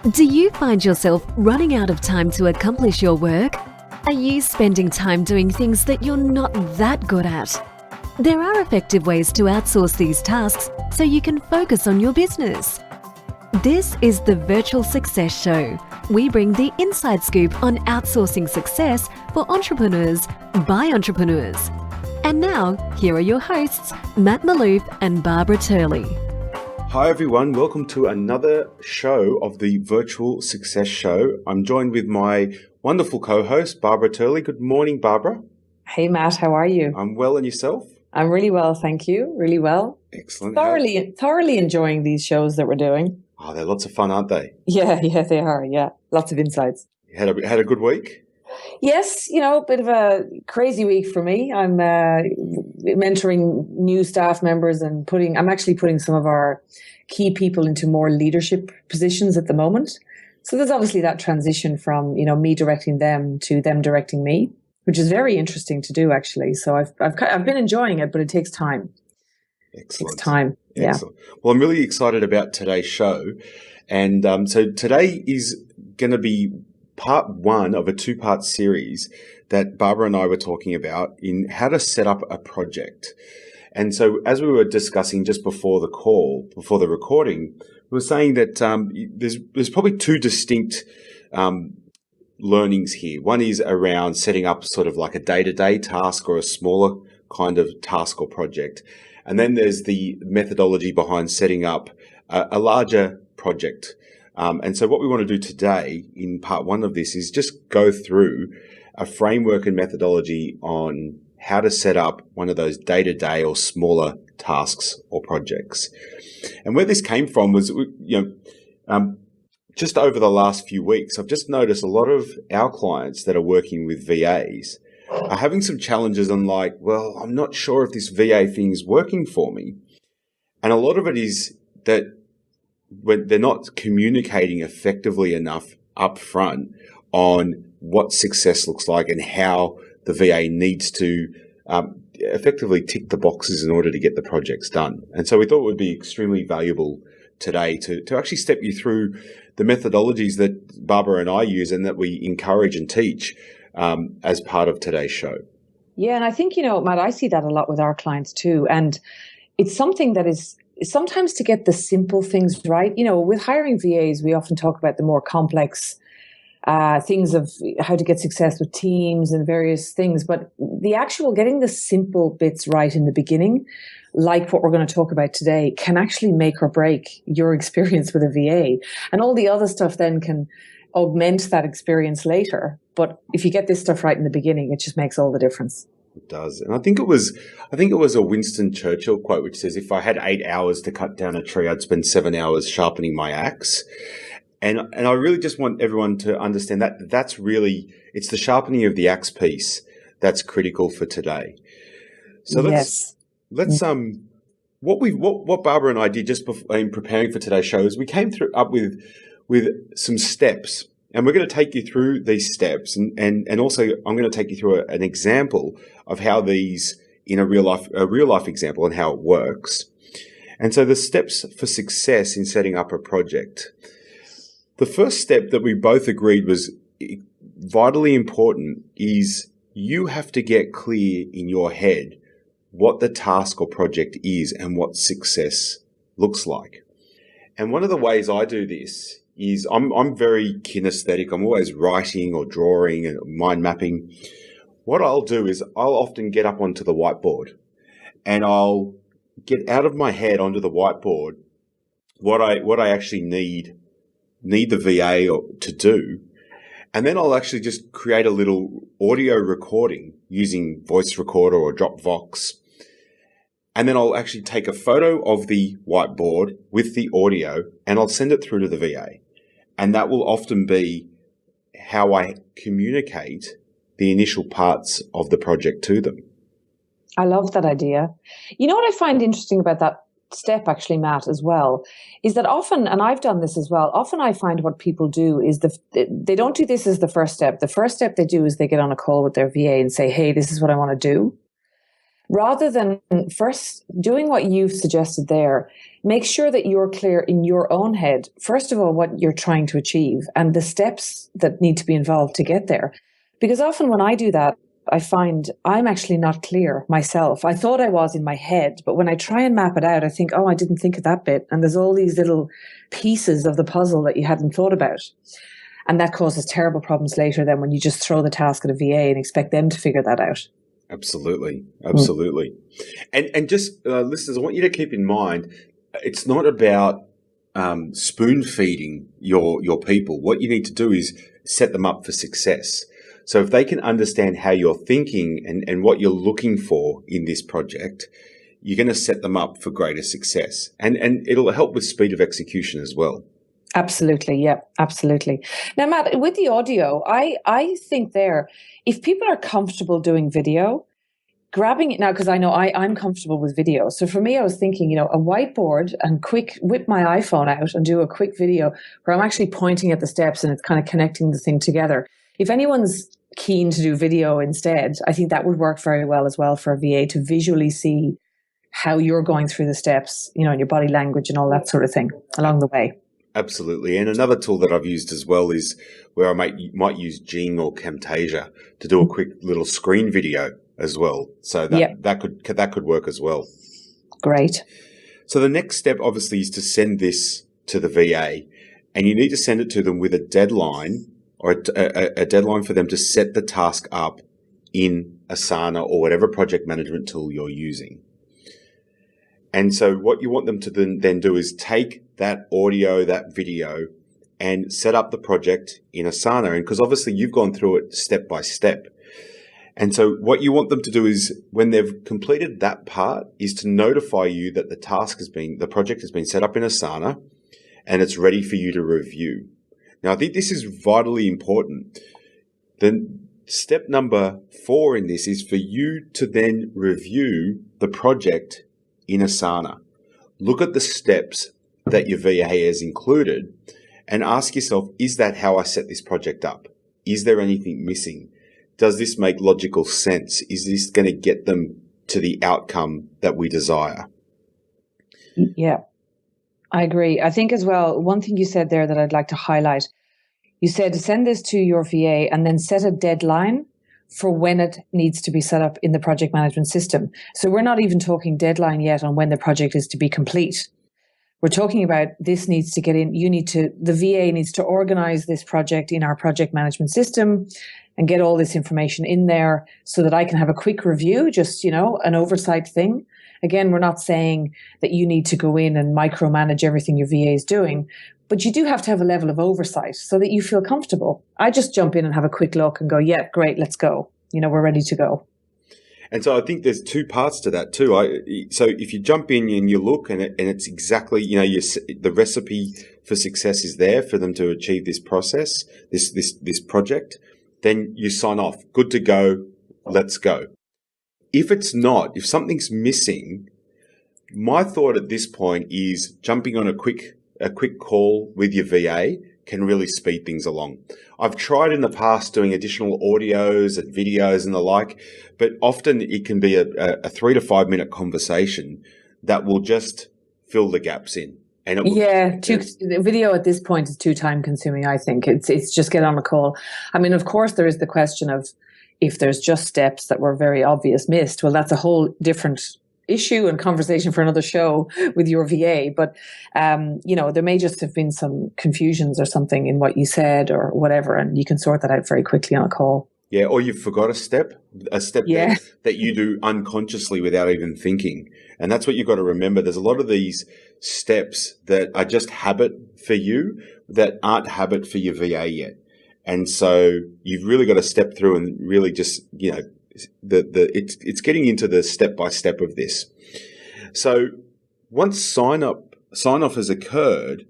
Do you find yourself running out of time to accomplish your work? Are you spending time doing things that you're not that good at? There are effective ways to outsource these tasks so you can focus on your business. This is the Virtual Success Show. We bring the inside scoop on outsourcing success for entrepreneurs by entrepreneurs. And now, here are your hosts, Matt Maloof and Barbara Turley. Hi everyone, welcome to another show of the Virtual Success Show. I'm joined with my wonderful co-host, Barbara Turley. Good morning, Barbara. Hey Matt, how are you? I'm well, and yourself? I'm really well, thank you. Really well. Excellent. Thoroughly enjoying these shows that we're doing. Oh, they're lots of fun, aren't they? Yeah, they are. Yeah, lots of insights. You had a good week? Yes, a bit of a crazy week for me. I'm mentoring new staff members and I'm actually putting some of our key people into more leadership positions at the moment. So there's obviously that transition from, me directing them to them directing me, which is very interesting to do actually. So I've been enjoying it, but it takes time. Excellent. It takes time. Excellent. Yeah. Well, I'm really excited about today's show. And so today is going to be part one of a two-part series that Barbara and I were talking about in how to set up a project. And so as we were discussing just before the recording, we were saying that there's probably two distinct learnings here. One is around setting up sort of like a day-to-day task or a smaller kind of task or project. And then there's the methodology behind setting up a larger project. And so what we want to do today in part one of this is just go through a framework and methodology on how to set up one of those day-to-day or smaller tasks or projects. And where this came from was, just over the last few weeks, I've just noticed a lot of our clients that are working with VAs are having some challenges on I'm not sure if this VA thing is working for me. And a lot of it is that when they're not communicating effectively enough up front on what success looks like and how the VA needs to effectively tick the boxes in order to get the projects done. And so we thought it would be extremely valuable today to actually step you through the methodologies that Barbara and I use and that we encourage and teach as part of today's show. Yeah, and I think, Matt, I see that a lot with our clients too. And it's something that is sometimes to get the simple things right. With hiring VAs, we often talk about the more complex things of how to get success with teams and various things. But the actual getting the simple bits right in the beginning, like what we're going to talk about today, can actually make or break your experience with a VA. And all the other stuff then can augment that experience later. But if you get this stuff right in the beginning, it just makes all the difference. It does. And I think it was a Winston Churchill quote, which says, if I had 8 hours to cut down a tree, I'd spend 7 hours sharpening my axe. And I really just want everyone to understand that that's really, it's the sharpening of the axe piece that's critical for today. So let's what Barbara and I did just before, in preparing for today's show is we came up with some steps. And we're going to take you through these steps, and also I'm going to take you through an example of how these in a real life example and how it works. And so the steps for success in setting up a project. The first step that we both agreed was vitally important is you have to get clear in your head what the task or project is and what success looks like. And one of the ways I do this is I'm very kinesthetic. I'm always writing or drawing and mind mapping. What I'll do is I'll often get up onto the whiteboard and I'll get out of my head onto the whiteboard what I actually need the VA to do. And then I'll actually just create a little audio recording using voice recorder or Dropbox. And then I'll actually take a photo of the whiteboard with the audio and I'll send it through to the VA. And that will often be how I communicate the initial parts of the project to them. I love that idea. You know what I find interesting about that step actually, Matt, as well, is that often, and I've done this as well, often I find what people do is they don't do this as the first step. The first step they do is they get on a call with their VA and say, hey, this is what I want to do. Rather than first doing what you've suggested there, make sure that you're clear in your own head, first of all, what you're trying to achieve and the steps that need to be involved to get there. Because often when I do that, I find I'm actually not clear myself. I thought I was in my head, but when I try and map it out, I think, oh, I didn't think of that bit. And there's all these little pieces of the puzzle that you hadn't thought about. And that causes terrible problems later then when you just throw the task at a VA and expect them to figure that out. Absolutely. And just listeners, I want you to keep in mind, it's not about spoon feeding your people. What you need to do is set them up for success. So if they can understand how you're thinking and what you're looking for in this project, you're going to set them up for greater success. And it'll help with speed of execution as well. Absolutely. Yeah, absolutely. Now, Matt, with the audio, I think if people are comfortable doing video, grabbing it now, because I know I'm comfortable with video. So for me, I was thinking, a whiteboard and whip my iPhone out and do a quick video where I'm actually pointing at the steps and it's kind of connecting the thing together. If anyone's keen to do video instead, I think that would work very well as well for a VA to visually see how you're going through the steps, and your body language and all that sort of thing along the way. Absolutely. And another tool that I've used as well is where I might use Jing or Camtasia to do a quick little screen video as well. So that could work as well. Great. So the next step obviously is to send this to the VA, and you need to send it to them with a deadline or a deadline for them to set the task up in Asana or whatever project management tool you're using. And so what you want them to then do is take that audio, that video, and set up the project in Asana. And because obviously you've gone through it step by step. And so what you want them to do is, when they've completed that part, is to notify you that the project has been set up in Asana and it's ready for you to review. Now, I think this is vitally important. Then step number 4 in this is for you to then review the project in Asana. Look at the steps that your VA has included and ask yourself, is that how I set this project up? Is there anything missing? Does this make logical sense? Is this going to get them to the outcome that we desire? Yeah, I agree. I think as well, one thing you said there that I'd like to highlight, you said to send this to your VA and then set a deadline for when it needs to be set up in the project management system. So we're not even talking deadline yet on when the project is to be complete. We're talking about this needs to get in. The VA needs to organize this project in our project management system and get all this information in there so that I can have a quick review, just, an oversight thing. Again, we're not saying that you need to go in and micromanage everything your VA is doing, but you do have to have a level of oversight so that you feel comfortable. I just jump in and have a quick look and go, yeah, great, let's go. We're ready to go. And so I think there's 2 parts to that too. So if you jump in and you look and it's exactly, the recipe for success is there for them to achieve this process, this project, then you sign off. Good to go. Let's go. If it's not, if something's missing, my thought at this point is jumping on a quick call with your VA can really speed things along. I've tried in the past doing additional audios and videos and the like, but often it can be a 3 to 5 minute conversation that will just fill the gaps in. And it will, the video at this point is too time consuming. I think it's just get on a call. I mean, of course, there is the question of if there's just steps that were very obvious missed. Well, that's a whole different issue and conversation for another show with your VA. But, there may just have been some confusions or something in what you said or whatever, and you can sort that out very quickly on a call. Yeah, or you've forgot a step that you do unconsciously without even thinking. And that's what you've got to remember. There's a lot of these steps that are just habit for you that aren't habit for your VA yet. And so you've really got to step through and really just, it's getting into the step by step of this. So once sign off has occurred,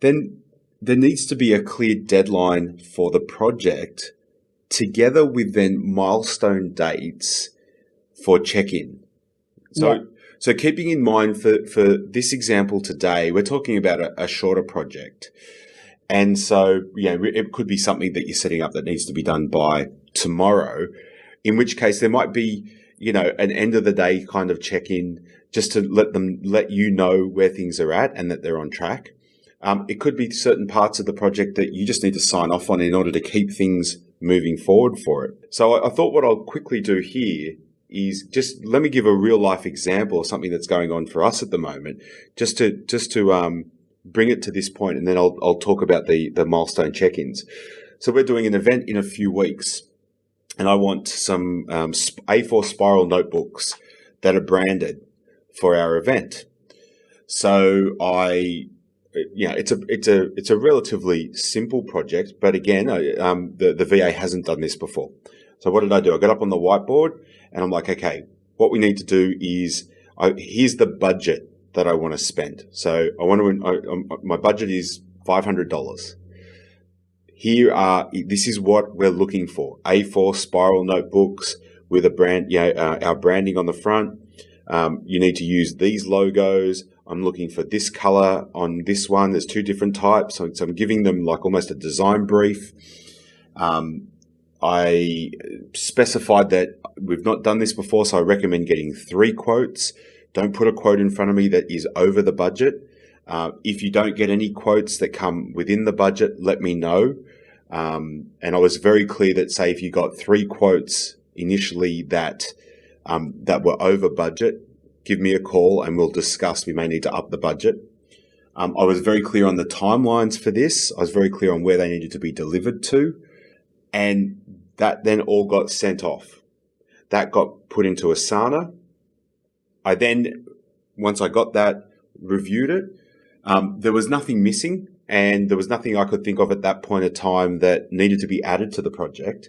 then there needs to be a clear deadline for the project, together with then milestone dates for check-in. So keeping in mind for this example today, we're talking about a shorter project. And so, it could be something that you're setting up that needs to be done by tomorrow, in which case there might be, an end of the day kind of check in, just to let you know where things are at and that they're on track. It could be certain parts of the project that you just need to sign off on in order to keep things moving forward for it. So I thought what I'll quickly do here is just let me give a real life example of something that's going on for us at the moment, just to bring it to this point, and then I'll talk about the milestone check-ins. So we're doing an event in a few weeks, and I want some A4 spiral notebooks that are branded for our event. So it's a relatively simple project, but again, the VA hasn't done this before. So what did I do? I got up on the whiteboard and I'm like, okay, what we need to do is here's the budget that I want to spend. So my budget is $500. This is what we're looking for: A4 spiral notebooks with a brand, our branding on the front. You need to use these logos. I'm looking for this color on this one. There's 2 different types. So I'm giving them like almost a design brief. I specified that we've not done this before, so I recommend getting 3 quotes. Don't put a quote in front of me that is over the budget. If you don't get any quotes that come within the budget, let me know. And I was very clear that, say, if you got 3 quotes initially that were over budget, give me a call and we'll discuss. We may need to up the budget. I was very clear on the timelines for this. I was very clear on where they needed to be delivered to. And that then all got sent off. That got put into Asana. I then, once I got that, reviewed it. There was nothing missing, and there was nothing I could think of at that point of time that needed to be added to the project.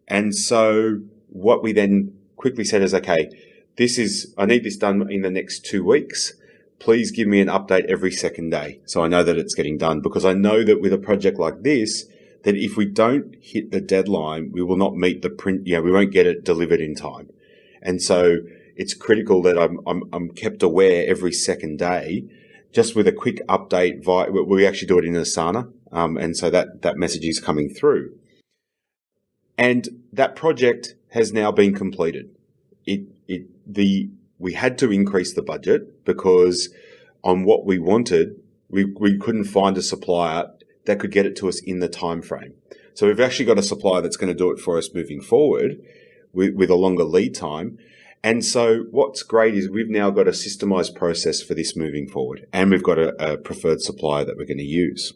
And so what we then quickly said is, okay, I need this done in the next 2 weeks. Please give me an update every second day so I know that it's getting done, because I know that with a project like this, that if we don't hit the deadline, we will not meet the print. We won't get it delivered in time. And so it's critical that I'm kept aware every second day, just with a quick update. We actually do it in Asana, and so that message is coming through. And that project has now been completed. We had to increase the budget because on what we wanted, we couldn't find a supplier that could get it to us in the time frame. So we've actually got a supplier that's going to do it for us moving forward with a longer lead time. And so what's great is we've now got a systemized process for this moving forward, and we've got a preferred supplier that we're going to use.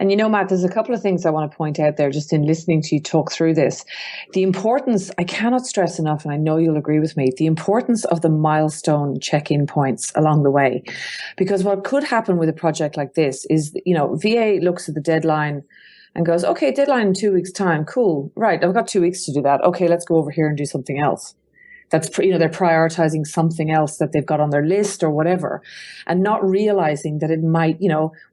And Matt, there's a couple of things I want to point out there just in listening to you talk through this. The importance, I cannot stress enough, and I know you'll agree with me, the importance of the milestone check-in points along the way. Because what could happen with a project like this is, VA looks at the deadline and goes, okay, deadline in 2 weeks' time. Cool. Right. I've got 2 weeks to do that. Okay, let's go over here and do something else. That's, they're prioritizing something else that they've got on their list or whatever, and not realizing that it might,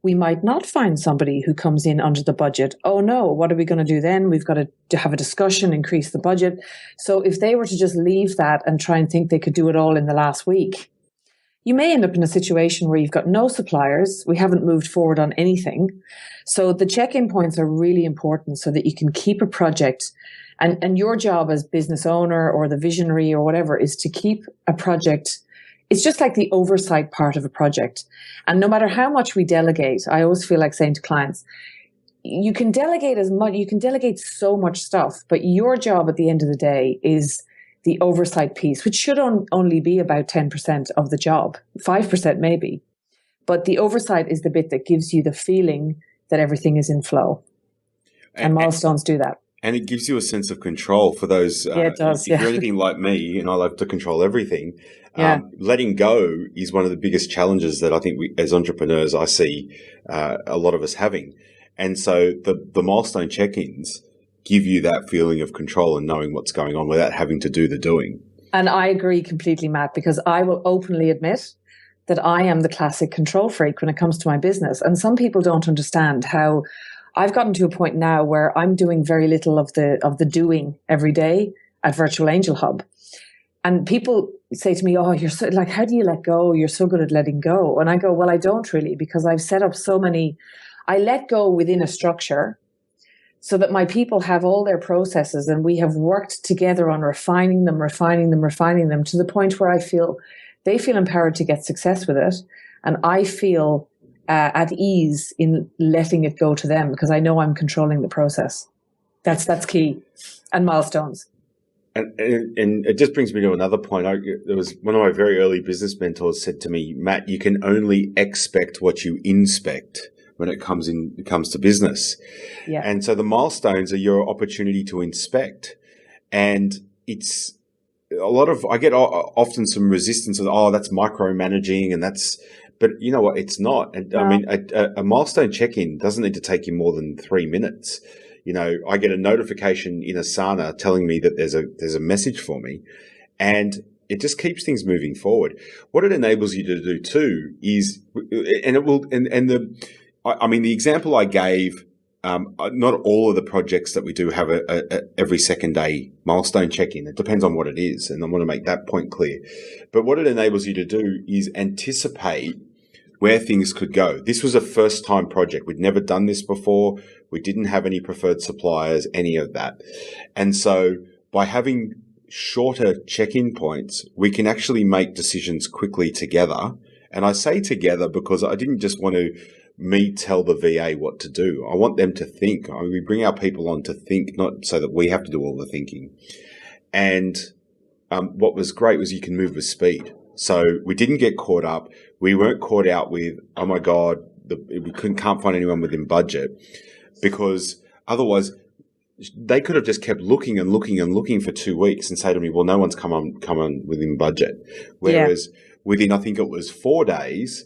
we might not find somebody who comes in under the budget. Oh no, what are we going to do then? We've got to have a discussion, increase the budget. So if they were to just leave that and try and think they could do it all in the last week, you may end up in a situation where you've got no suppliers. We haven't moved forward on anything. So the check-in points are really important so that you can keep a project. And your job as business owner or the visionary or whatever is to keep a project. It's just like the oversight part of a project. And no matter how much we delegate, I always feel like saying to clients, you can delegate as much, you can delegate so much stuff, but your job at the end of the day is the oversight piece, which should only be about 10% of the job, 5% maybe. But the oversight is the bit that gives you the feeling that everything is in flow. And milestones do that. And it gives you a sense of control for those. It does. If you're anything like me, and I like to control everything, letting go is one of the biggest challenges that I think we, as entrepreneurs, I see a lot of us having. And so the milestone check-ins give you that feeling of control and knowing what's going on without having to do the doing. And I agree completely, Matt, because I will openly admit that I am the classic control freak when it comes to my business. And some people don't understand how I've gotten to a point now where I'm doing very little of the doing every day at Virtual Angel Hub. And people say to me, oh, you're so like, how do you let go? You're so good at letting go. And I go, well, I don't really, because I've set up so many, I let go within a structure, so that my people have all their processes and we have worked together on refining them to the point where they feel empowered to get success with it. And I feel at ease in letting it go to them because I know I'm controlling the process. That's key. And milestones. And it just brings me to another point. There was one of my very early business mentors said to me, Matt, you can only expect what you inspect when it comes to business. Yeah. And so the milestones are your opportunity to inspect. And it's I get often some resistance of, that's micromanaging but you know what? It's not. And I mean, a milestone check-in doesn't need to take you more than 3 minutes. You know, I get a notification in Asana telling me that there's a message for me, and it just keeps things moving forward. What it enables you to do too is, the example I gave, not all of the projects that we do have a every second day milestone check-in. It depends on what it is, and I want to make that point clear. But what it enables you to do is anticipate where things could go. This was a first-time project. We'd never done this before. We didn't have any preferred suppliers, any of that. And so by having shorter check-in points, we can actually make decisions quickly together. And I say together because I didn't just want to tell the VA what to do. I want them to think. We bring our people on to think, not so that we have to do all the thinking. And what was great was you can move with speed. So we didn't get caught up. We weren't caught out with, oh my God, we can't find anyone within budget, because otherwise they could have just kept looking and looking and looking for 2 weeks and say to me, well, no one's come on within budget. Whereas within, I think it was 4 days,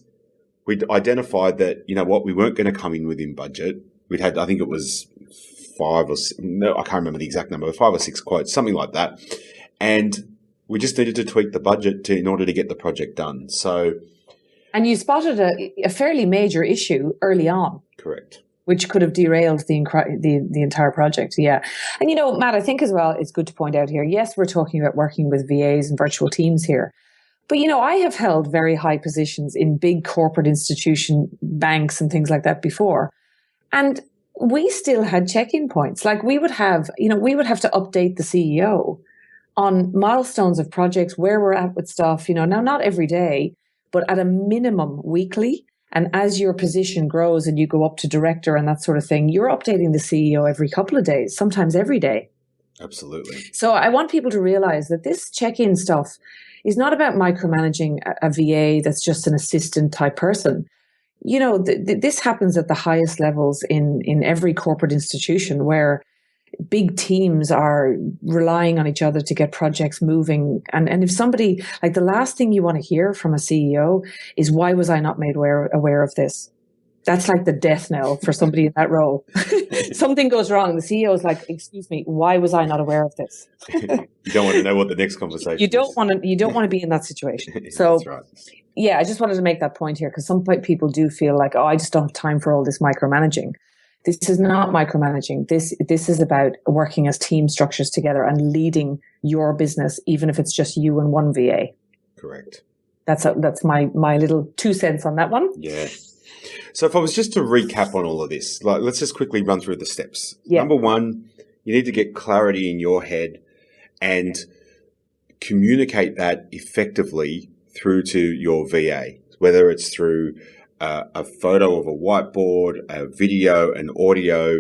we'd identified that, you know what, we weren't going to come in within budget. We'd had, I think it was I can't remember the exact number, 5 or 6 quotes, something like that. And we just needed to tweak the budget in order to get the project done. And you spotted a fairly major issue early on. Correct. Which could have derailed the entire project. Yeah. And, you know, Matt, I think as well, it's good to point out here, yes, we're talking about working with VAs and virtual teams here. But, you know, I have held very high positions in big corporate institution banks and things like that before. And we still had check-in points. Like we would have to update the CEO on milestones of projects, where we're at with stuff, you know, now not every day, but at a minimum weekly. And as your position grows and you go up to director and that sort of thing, you're updating the CEO every couple of days, sometimes every day. Absolutely. So I want people to realize that this check-in stuff is not about micromanaging a VA that's just an assistant type person. You know, this happens at the highest levels in every corporate institution where big teams are relying on each other to get projects moving. And if somebody, like the last thing you want to hear from a CEO is, why was I not made aware of this? That's like the death knell for somebody in that role. Something goes wrong. The CEO is like, excuse me, why was I not aware of this? You don't want to know what the next conversation You don't want to be in that situation. So that's right. Yeah, I just wanted to make that point here because some people do feel like, I just don't have time for all this micromanaging. This is not micromanaging. This is about working as team structures together and leading your business, even if it's just you and one VA. Correct. That's my little 2 cents on that one. Yeah. So if I was just to recap on all of this, let's just quickly run through the steps. Yeah. Number 1, you need to get clarity in your head and communicate that effectively through to your VA, whether it's through a photo of a whiteboard, a video, an audio,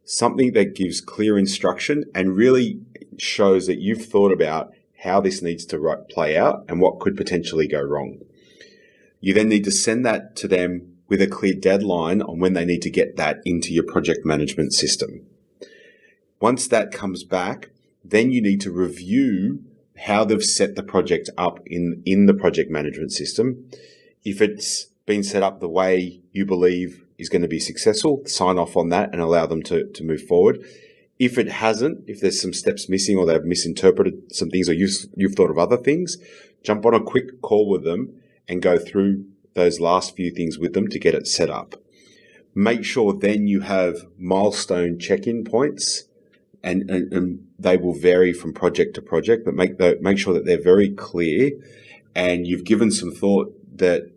something that gives clear instruction and really shows that you've thought about how this needs to play out and what could potentially go wrong. You then need to send that to them with a clear deadline on when they need to get that into your project management system. Once that comes back, then you need to review how they've set the project up in the project management system. If it's been set up the way you believe is going to be successful, sign off on that and allow them to move forward. If it hasn't, if there's some steps missing or they've misinterpreted some things or you've thought of other things, jump on a quick call with them and go through those last few things with them to get it set up. Make sure then you have milestone check-in points and they will vary from project to project, but make sure that they're very clear and you've given some thought that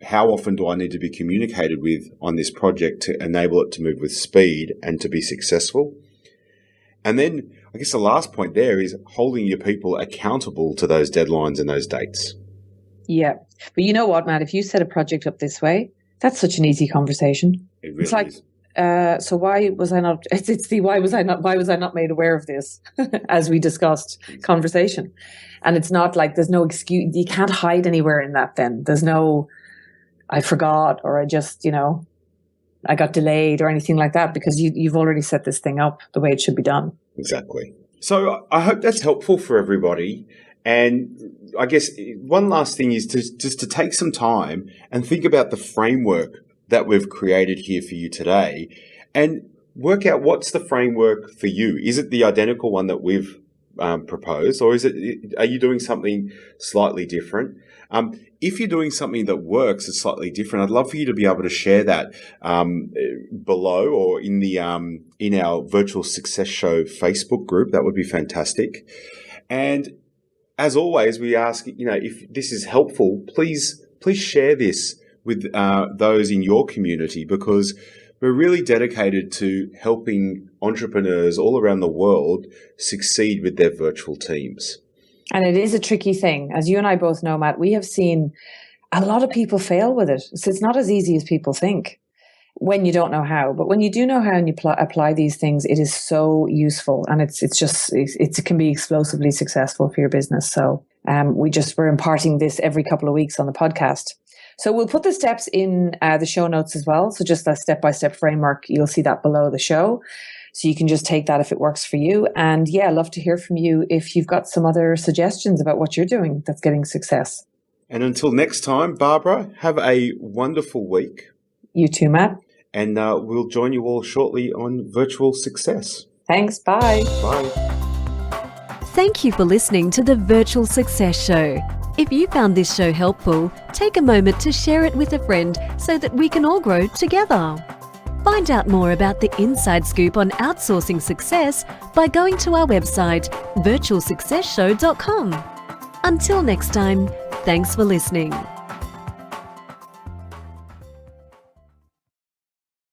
how often do I need to be communicated with on this project to enable it to move with speed and to be successful? And then I guess the last point there is holding your people accountable to those deadlines and those dates. Yeah. But you know what, Matt, if you set a project up this way, that's such an easy conversation. It really It's like, is. so why was I not, it's the why was I not made aware of this as we discussed conversation. And it's not like there's no excuse. You can't hide anywhere in that then. There's no, I forgot, or I just, I got delayed or anything like that, because you've already set this thing up the way it should be done. Exactly. So I hope that's helpful for everybody. And I guess one last thing is to take some time and think about the framework that we've created here for you today and work out what's the framework for you. Is it the identical one that we've proposed, or are you doing something slightly different? If you're doing something that works that's slightly different, I'd love for you to be able to share that below or in our Virtual Success Show Facebook group. That would be fantastic. And as always, we ask, if this is helpful, please share this with those in your community, because we're really dedicated to helping entrepreneurs all around the world succeed with their virtual teams. And it is a tricky thing. As you and I both know, Matt, we have seen a lot of people fail with it. So it's not as easy as people think when you don't know how. But when you do know how and you apply these things, it is so useful. And it can be explosively successful for your business. So we're imparting this every couple of weeks on the podcast. So we'll put the steps in the show notes as well. So just a step-by-step framework, you'll see that below the show. So you can just take that if it works for you. And yeah, I'd love to hear from you if you've got some other suggestions about what you're doing that's getting success. And until next time, Barbara, have a wonderful week. You too, Matt. And we'll join you all shortly on Virtual Success. Thanks. Bye. Bye. Thank you for listening to the Virtual Success Show. If you found this show helpful, take a moment to share it with a friend so that we can all grow together. Find out more about the inside scoop on outsourcing success by going to our website, virtualsuccessshow.com. Until next time, thanks for listening.